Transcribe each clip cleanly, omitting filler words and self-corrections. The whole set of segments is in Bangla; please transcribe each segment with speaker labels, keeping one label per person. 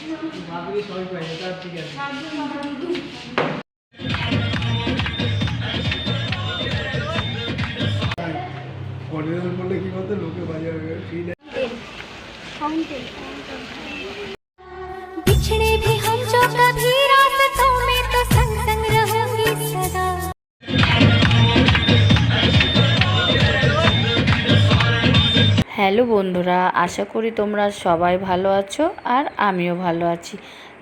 Speaker 1: ভাবি সবাই পাই এটা ঠিক আছে। কর্ডিনেশন করলে কি বলতো লোকে বাজাবে ফ্রি দেয়। बिछड़े भी हम जो कभी रास्तों में तो संग संग रहूंगी सदा। হ্যালো বন্ধুরা, আশা করি তোমরা সবাই ভালো আছো আর আমিও ভালো আছি।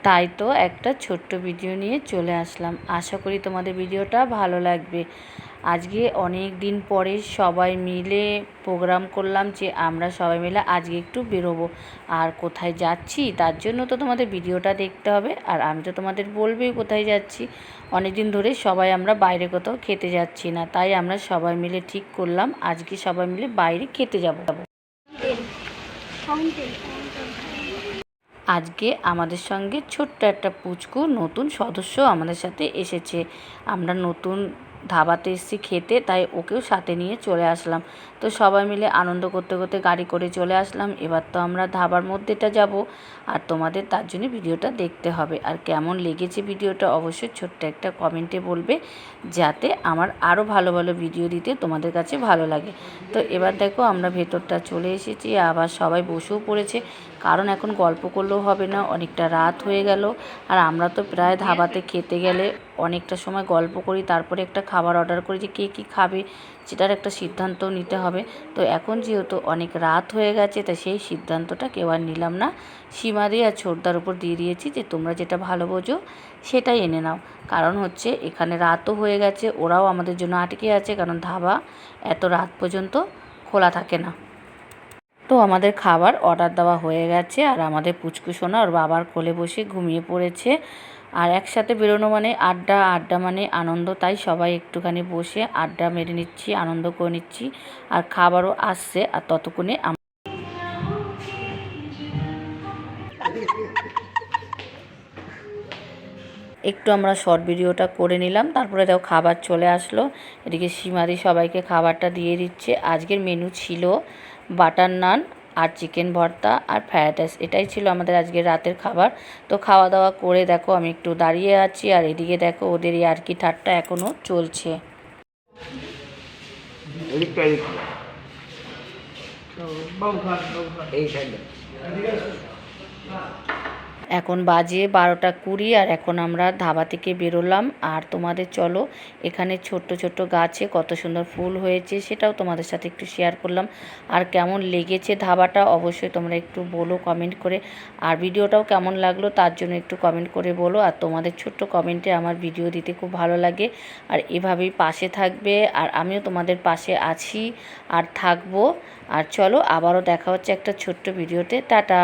Speaker 1: তাই তো একটা ছোট্ট ভিডিও নিয়ে চলে আসলাম। আশা করি তোমাদের ভিডিওটা ভালো লাগবে। আজকে অনেক দিন পরে সবাই মিলে প্রোগ্রাম করলাম যে আমরা সবাই মিলে আজকে একটু বেরোবো। আর কোথায় যাচ্ছি তার জন্য তো তোমাদের ভিডিওটা দেখতে হবে। আর আমি তো তোমাদের বলবোই কোথায় যাচ্ছি। অনেক দিন ধরে সবাই আমরা বাইরে কোথাও খেতে যাচ্ছি না, তাই আমরা সবাই মিলে ঠিক করলাম আজকে সবাই মিলে বাইরে খেতে যাব। আজকে আমাদের সঙ্গে ছোট্ট একটা পুচকু নতুন সদস্য আমাদের সাথে এসেছে। আমরা নতুন ধাবাতে এসেছি খেতে, তাই ওকেও সাথে নিয়ে চলে আসলাম। তো সবাই মিলে আনন্দ করতে করতে গাড়ি করে চলে আসলাম। এবার তো আমরা ধাবার মধ্যেটা যাব, আর তোমাদের তার জন্য ভিডিওটা দেখতে হবে। আর কেমন লেগেছে ভিডিওটা অবশ্যই ছোট্ট একটা কমেন্টে বলবে, যাতে আমার আরও ভালো ভালো ভিডিও দিতে তোমাদের কাছে ভালো লাগে। তো এবার দেখো আমরা ভেতরটা চলে এসেছি, আবার সবাই বসেও পড়েছে, কারণ এখন গল্প করলেও হবে না, অনেকটা রাত হয়ে গেল। আর আমরা তো প্রায় ধাবাতে খেতে গেলে অনেকটা সময় গল্প করি, তারপরে একটা খাবার অর্ডার করি যে কে কী খাবে সেটার একটা সিদ্ধান্ত নিতে হবে। তো এখন যেহেতু অনেক রাত হয়ে গেছে, তাই সেই সিদ্ধান্তটা কেউ আর নিলাম না। সীমাদি আর ছোটদার উপর দিয়ে দিয়েছি যে তোমরা যেটা ভালো বোঝো সেটাই এনে নাও। কারণ হচ্ছে এখানে রাতও হয়ে গেছে, ওরাও আমাদের জন্য আটকে আছে, কারণ ধাবা এত রাত পর্যন্ত খোলা থাকে না। তো আমাদের খাবার অর্ডার দেওয়া হয়ে গেছে, আর আমাদের পুচকু সোনা ওর বাবার কোলে বসে ঘুমিয়ে পড়েছে। আর একসাথে বেরোনো মানে আড্ডা, আড্ডা মানে আনন্দ, তাই সবাই একটুখানি বসে আড্ডা মেরে নিচ্ছি, আনন্দ করে নিচ্ছি। আর খাবারও আসছে, আর ততক্ষণে একটু আমরা শর্ট ভিডিওটা করে নিলাম। তারপরে দেখো খাবার চলে আসলো। এদিকে সীমাদি সবাইকে খাবারটা দিয়ে দিচ্ছে। আজকের মেনু ছিল বাটার নান আর চিকেন ভর্তা আর ফ্রায়েড রাইস, এটাই ছিল আমাদের আজকের রাতের খাবার। তো খাওয়া দাওয়া করে দেখো আমি একটু দাঁড়িয়ে আছি, আর এদিকে দেখো ওদের ইয়ার্কি ঠাট্টা এখনও চলছে। এখন বাজে 12টা 20, আর এখন আমরা ধাবা থেকে বেরোলাম। আর তোমাদের চলো, এখানে ছোট্ট ছোট্ট গাছে কত সুন্দর ফুল হয়েছে সেটাও তোমাদের সাথে একটু শেয়ার করলাম। আর কেমন লেগেছে ধাবাটা অবশ্যই তোমরা একটু বলো কমেন্ট করে। আর ভিডিওটাও কেমন লাগলো তার জন্য একটু কমেন্ট করে বলো। আর তোমাদের ছোট্ট কমেন্টে আমার ভিডিও দিতে খুব ভালো লাগে। আর এভাবেই পাশে থাকবে, আর আমিও তোমাদের পাশে আছি আর থাকবো। আর চলো আবারও দেখা হচ্ছে একটা ছোট্ট ভিডিওতে। টাটা।